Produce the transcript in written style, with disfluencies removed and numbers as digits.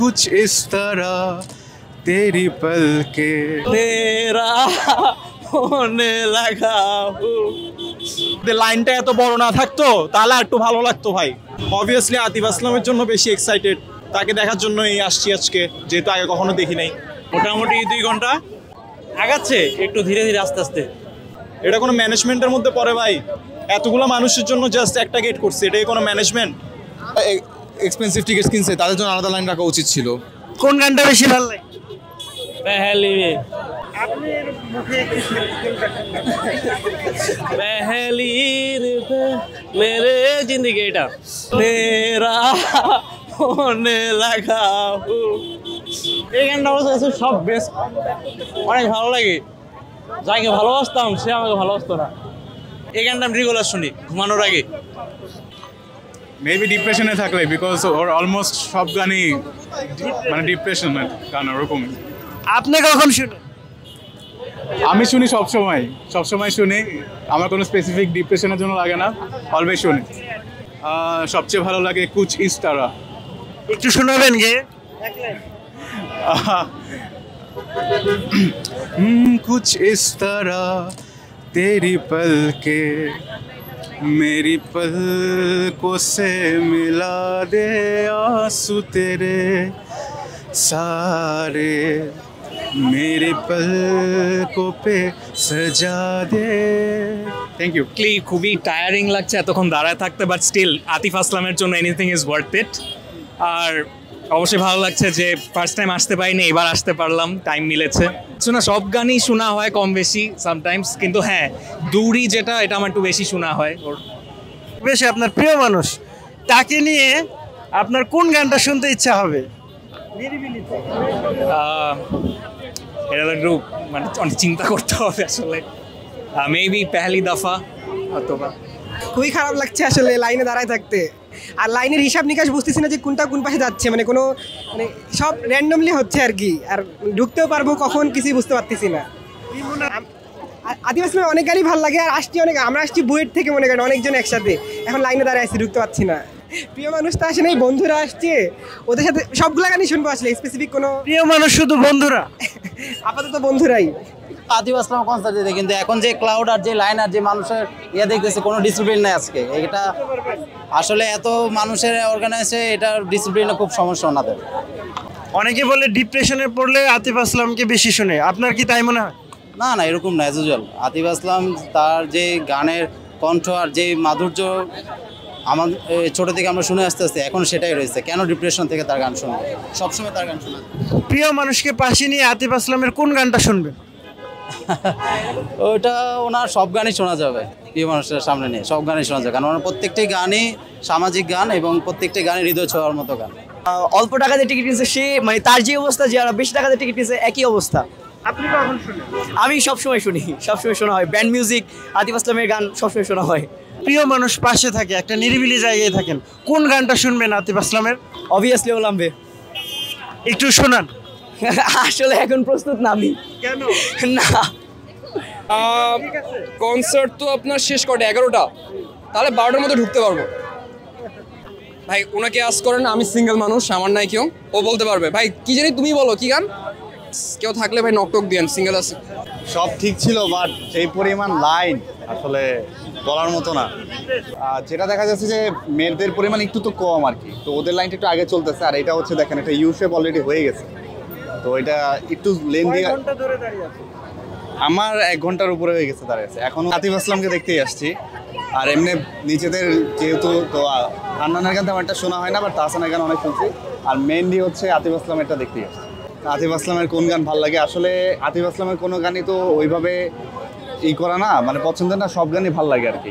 कुछ इस तरह तेरी पलके तेरा होने लगा লাইনটা এত বড় না থাকতো তাহলে একটু ভালো লাগতো ভাই। অবভিয়াসলি আতিফ আসলামের জন্য বেশি এক্সাইটেড, তাকে দেখার জন্যই আসছি আজকে, যেহেতু আগে কখনো দেখি নাই। মোটামুটি 2 ঘন্টা আগাচ্ছে একটু ধীরে ধীরে আস্তে আস্তে। এটা কোনো ম্যানেজমেন্টের মধ্যে পড়ে ভাই? এতগুলো মানুষের জন্য জাস্ট একটা গেট করছে, এটাই কোনো ম্যানেজমেন্ট? এক্সপেন্সিভ টিকিট কিনছে, তাদের জন্য আলাদা লাইন রাখা উচিত ছিল। কোন গানটা বেশি ভালো লাগে? पहली पहली मेरे जिंदगी এটা तेरा होने लगा এই গানটা আমার সব বেস্ট, অনেক ভালো লাগে। যাকে ভালোবাসতাম সে আমাকে ভালোবাসতো না। এই গানটা আমি রেগুলার শুনি ঘুমানোর আগে। মেবি ডিপ্রেশনে থাকলে, বিকজ ওর অলমোস্ট সব গানই মানে ডিপ্রেশনের গান ওরকম। আপনি কখন শুনেন? আমি শুনি সবসময় শুনি। আমার কোনো স্পেসিফিক ডিপ্রেশনের জন্য লাগে না, অলওয়েজ শুনি। সবচেয়ে ভালো লাগে কুছ ইস তারা। একটু শোনাবেন গে? कुछ इस तरह तेरी पलके मेरी पलकों से मिला दे आंसू तेरे सारे मेरे पलकों पे सजा दे। Thank you. খুবই টায়ারিং লাগছে এতক্ষণ দাঁড়ায় থাকতে, বাট স্টিল আতিফ আসলামের জন্য এনিথিং ইজ ওয়ার্থ ইট। আর অবশ্যই ভালো লাগছে যে ফার্স্ট টাইম আসতে পারিনি, এবার আসতে পারলাম, টাইম মিলেছে। শোনা সব গানই শোনা হয় কম বেশি সামটাইমস, কিন্তু হ্যাঁ দূরই যেটা এটা আমার একটু বেশি শোনা হয়। ওর বেশি আপনার প্রিয় মানুষ, তাকে নিয়ে আপনার কোন গানটা শুনতে ইচ্ছা হবে? এটা একটু মানে অনেক চিন্তা করতে হবে আসলে। মেবি পেহলি দফা অথবা। খুবই খারাপ লাগছে আসলে লাইনে দাঁড়ায় থাকতে, আর লাইনের হিসাব নিকাশ বুঝতেছি না যে কোনটা কোন পাশে যাচ্ছে, মানে কোনো মানে সব র্যান্ডমলি হচ্ছে আর কি, আর ঢুকতেও পারবো কখন কিছুই বুঝতে পারতেছি না। আদিবাসী অনেক গাড়ি ভালো লাগে, আর আসছি অনেক, আমরা আসছি বুয়েট থেকে মনে করেন অনেকজন একসাথে, এখন লাইনে দাঁড়ায় আসছি, ঢুকতে পারছি না। প্রিয় মানুষ তো আসে নাই, বন্ধুরা আসছে, ওদের সাথে সবগুলা গানই শুনবো আসলে, স্পেসিফিক কোনো প্রিয় মানুষ শুধু বন্ধুরা? আপাতত বন্ধুরাই। আতিফ আসলাম কনসার্ট দিতে, কিন্তু এখন যে ক্লাউড আর যে লাইন আর যে মানুষের দেখতেছে কোনো ডিসিপ্লিন নাই আজকে। এটা আসলে এত মানুষের অর্গানাইজে এটা ডিসিপ্লিনে খুব সমস্যা ওনাদের। অনেকে বলে ডিপ্রেশনে পড়লে আতিফ আসলামকে বেশি শুনে, আপনার কি তাই মনে হয়? না না, এরকম না। অ্যাজ ইউজুয়াল আতিফ আসলাম তার যে গানের কণ্ঠ আর যে মাধুর্য আমাদের ছোটো থেকে আমরা শুনে আসতে আসতে এখন সেটাই রয়েছে। কেন ডিপ্রেশন থেকে তার গান শুনবো? সবসময় তার গান শোনা। প্রিয় মানুষকে পাশে নিয়ে আতিফ আসলামের কোন গানটা শুনবেন? ওইটা ওনার সব গানই শোনা যাবে, প্রিয় মানুষের সামনে নিয়ে সব গানই শোনা যাবে, কারণ ওনার প্রত্যেকটি গানই সামাজিক গান এবং প্রত্যেকটি গানই হৃদয় ছোঁয়ার মতো গান। অল্প টাকাতে টিকিট কিনছে সে, মানে তার যে অবস্থা, যে বেশি টাকাতে টিকিট কিনছে একই অবস্থা। আপনি কখন শুনেন? আমি সবসময় শুনি, সবসময় শোনা হয় ব্যান্ড মিউজিক, আতিফ আসলামের গান সবসময় শোনা হয়। প্রিয় মানুষ পাশে থাকে, একটা নিরিবিলি জায়গায় থাকেন, কোন গানটা শুনবেন আতিফ আসলামের? অবভিয়াসলি ওলামবে। একটু শোনান। আসলে এখন প্রস্তুত না আমি। কেন? না, কনসার্ট তো আপনার শেষ কটা 11টা, তাহলে 12টার মধ্যে ঢুকতে পারবো। ভাই ওনাকে আস করেন, আমি সিঙ্গেল মানুষ, আমার নাই কেউ, ও বলতে পারবে। ভাই কি জানি তুমি বলো কি গান, কেউ থাকলে ভাই নকটক দিয়েন, সিঙ্গেল আছে। সব ঠিক ছিল, বাট সেই পরিমাণ লাইন আসলে বলার মতো না। যেটা দেখা যাচ্ছে যে মেয়েদের পরিমাণ একটু তো কম আর কি, তো ওদের লাইনটা একটু আগে চলতেছে, আর এটা হচ্ছে দেখেন একটা ইউ শেপ অলরেডি হয়ে গেছে, তো এটা একটু লেন্দি। আমার 1 ঘন্টার উপরে হয়ে গেছে দাঁড়িয়ে আছে। এখন আতিফ আসলামকে দেখতেই আসছি, আর এমনি নিজেদের যেহেতু তো হান্নানের গান তেমন একটা শোনা হয় না, বাট তাহসানের গান অনেক শুনছি, আর মেনলি হচ্ছে আতিফ আসলামেরটা দেখতেই আসছি। আতিফ আসলামের কোন গান ভালো লাগে? আসলে আতিফ আসলামের কোনো গানই তো ওইভাবে করা না, মানে পছন্দের না, সব গানই ভালো লাগে আর কি।